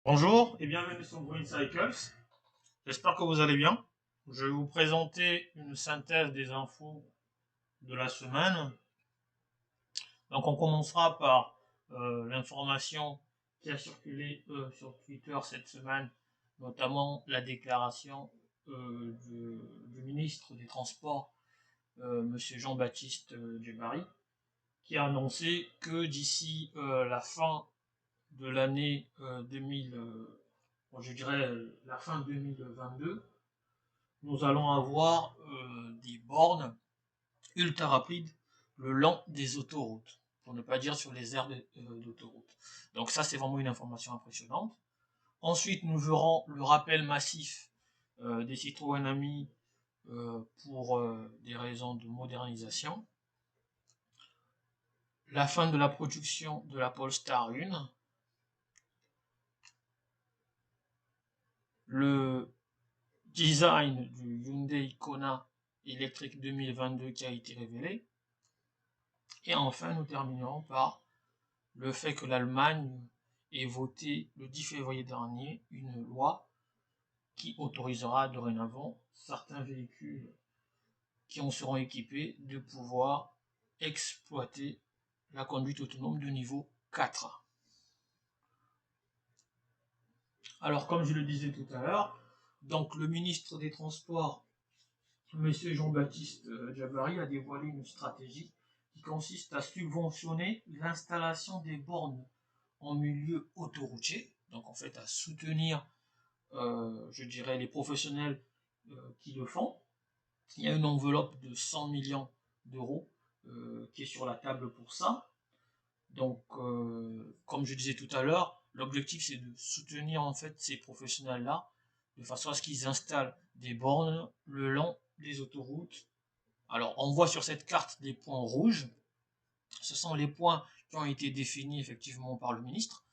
Bonjour et bienvenue sur Green Cycles. J'espère que vous allez bien. Je vais vous présenter une synthèse des infos de la semaine. Donc on commencera par l'information qui a circulé sur Twitter cette semaine, notamment la déclaration du ministre des Transports, Monsieur Jean-Baptiste Djebbari, qui a annoncé que d'ici la fin de l'année 2000, je dirais la fin 2022, nous allons avoir des bornes ultra rapides le long des autoroutes, pour ne pas dire sur les aires d'autoroute. Donc ça, c'est vraiment une information impressionnante. Ensuite, nous verrons le rappel massif des Citroën Ami pour des raisons de modernisation. La fin de la production de la Polestar 1. Le design du Hyundai Kona électrique 2022 qui a été révélé. Et enfin, nous terminerons par le fait que l'Allemagne ait voté le 10 février dernier une loi qui autorisera dorénavant certains véhicules qui en seront équipés de pouvoir exploiter la conduite autonome de niveau 4. Alors, comme je le disais tout à l'heure, donc le ministre des Transports, M. Jean-Baptiste Djebbari, a dévoilé une stratégie qui consiste à subventionner l'installation des bornes en milieu autoroutier, donc en fait à soutenir, je dirais, les professionnels qui le font. Il y a une enveloppe de 100 millions d'euros qui est sur la table pour ça. Donc, comme je disais tout à l'heure, l'objectif c'est de soutenir en fait ces professionnels-là de façon à ce qu'ils installent des bornes le long des autoroutes. Alors, on voit sur cette carte des points rouges. Ce sont les points qui ont été définis effectivement par le ministre.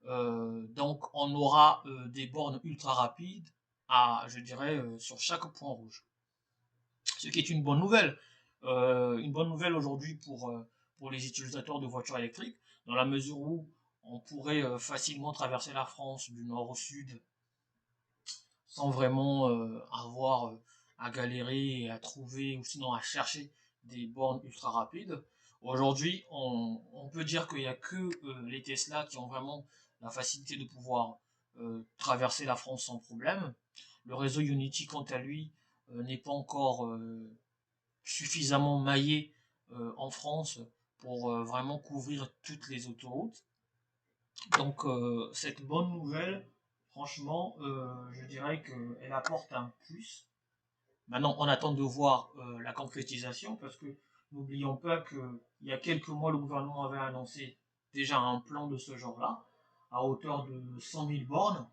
Donc, on aura des bornes ultra rapides je dirais, sur chaque point rouge. Ce qui est une bonne nouvelle. Une bonne nouvelle aujourd'hui pour les utilisateurs de voitures électriques, dans la mesure où on pourrait facilement traverser la France du nord au sud sans vraiment avoir à galérer et à trouver ou sinon à chercher des bornes ultra rapides. Aujourd'hui, on peut dire qu'il n'y a que les Tesla qui ont vraiment la facilité de pouvoir traverser la France sans problème. Le réseau Unity, quant à lui, n'est pas encore suffisamment maillé en France pour vraiment couvrir toutes les autoroutes. Donc cette bonne nouvelle, franchement, je dirais qu'elle apporte un plus. Maintenant, on attend de voir la concrétisation parce que n'oublions pas qu'il y a quelques mois, le gouvernement avait annoncé déjà un plan de ce genre-là, à hauteur de 100 000 bornes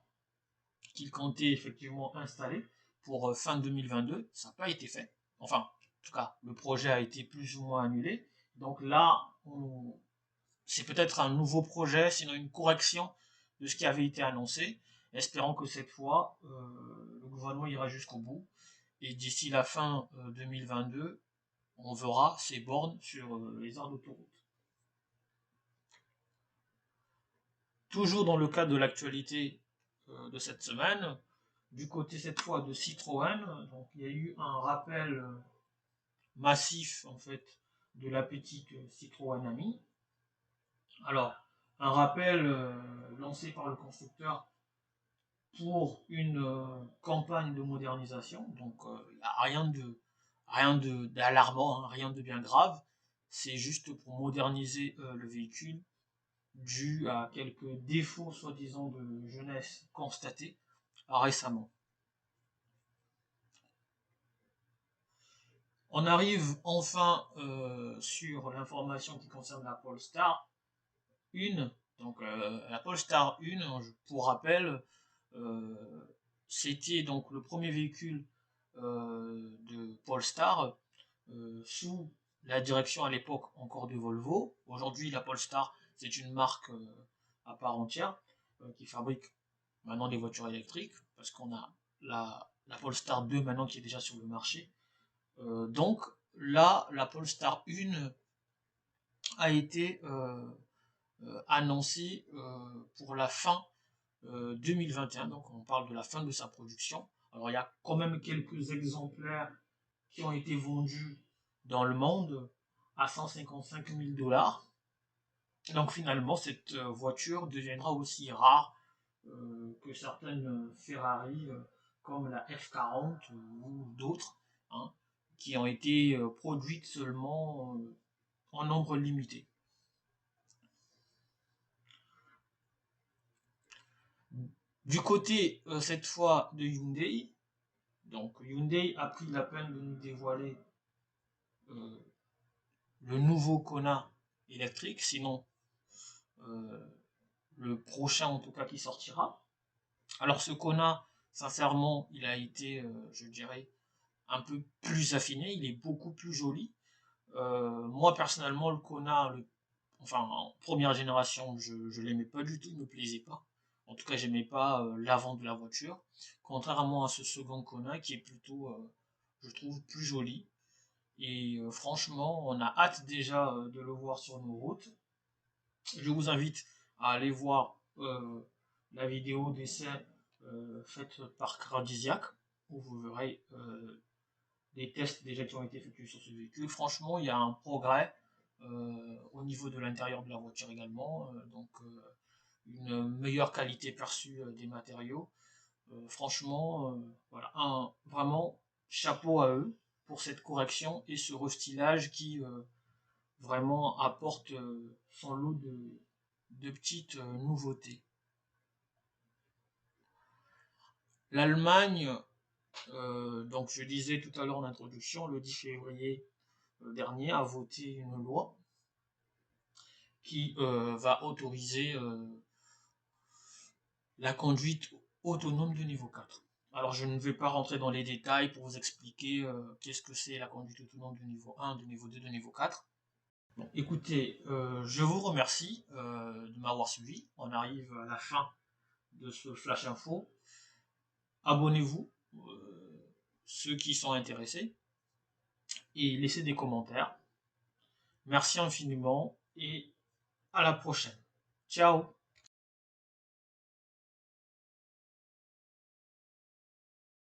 qu'il comptait effectivement installer pour fin 2022. Ça n'a pas été fait. Enfin, en tout cas, le projet a été plus ou moins annulé. Donc là, c'est peut-être un nouveau projet, sinon une correction de ce qui avait été annoncé. Espérons que cette fois, le gouvernement ira jusqu'au bout. Et d'ici la fin 2022, on verra ces bornes sur les aires d'autoroute. Toujours dans le cadre de l'actualité de cette semaine, du côté cette fois de Citroën, donc il y a eu un rappel massif en fait de la petite Citroën Ami. Alors, un rappel lancé par le constructeur pour une campagne de modernisation. Donc, il n'y a rien d'alarmant, hein, rien de bien grave. C'est juste pour moderniser le véhicule dû à quelques défauts soi-disant de jeunesse constatés récemment. On arrive enfin sur l'information qui concerne la Polestar 1. Donc la Polestar 1, pour rappel, c'était donc le premier véhicule de Polestar sous la direction à l'époque encore de Volvo. Aujourd'hui, la Polestar, c'est une marque à part entière qui fabrique maintenant des voitures électriques parce qu'on a la Polestar 2 maintenant qui est déjà sur le marché. Donc là, la Polestar 1 a été annoncée pour la fin 2021, donc on parle de la fin de sa production. Alors il y a quand même quelques exemplaires qui ont été vendus dans le monde à 155 000 $. Donc finalement, cette voiture deviendra aussi rare que certaines Ferrari comme la F40 ou d'autres, hein, qui ont été produites seulement en nombre limité. Du côté cette fois de Hyundai, donc Hyundai a pris la peine de nous dévoiler le nouveau Kona électrique, sinon le prochain en tout cas qui sortira. Alors ce Kona, sincèrement, il a été, je dirais, un peu plus affiné, il est beaucoup plus joli. Moi personnellement, le Kona, enfin en première génération, je l'aimais pas du tout, il me plaisait pas. En tout cas, j'aimais pas l'avant de la voiture, contrairement à ce second Kona qui est plutôt, je trouve, plus joli. Et franchement, on a hâte déjà de le voir sur nos routes. Je vous invite à aller voir la vidéo d'essai faite par Cradisiac, où vous verrez des tests déjà qui ont été effectués sur ce véhicule. Franchement, il y a un progrès au niveau de l'intérieur de la voiture également, donc une meilleure qualité perçue des matériaux. Franchement, voilà, vraiment chapeau à eux pour cette correction et ce restylage qui vraiment apporte son lot de petites nouveautés. L'Allemagne, donc je disais tout à l'heure en introduction, le 10 février dernier a voté une loi qui va autoriser la conduite autonome de niveau 4. Alors je ne vais pas rentrer dans les détails pour vous expliquer qu'est-ce que c'est la conduite autonome de niveau 1, de niveau 2, de niveau 4. Bon, écoutez, je vous remercie de m'avoir suivi. On arrive à la fin de ce Flash Info. Abonnez-vous, ceux qui sont intéressés, et laissez des commentaires. Merci infiniment et à la prochaine. Ciao!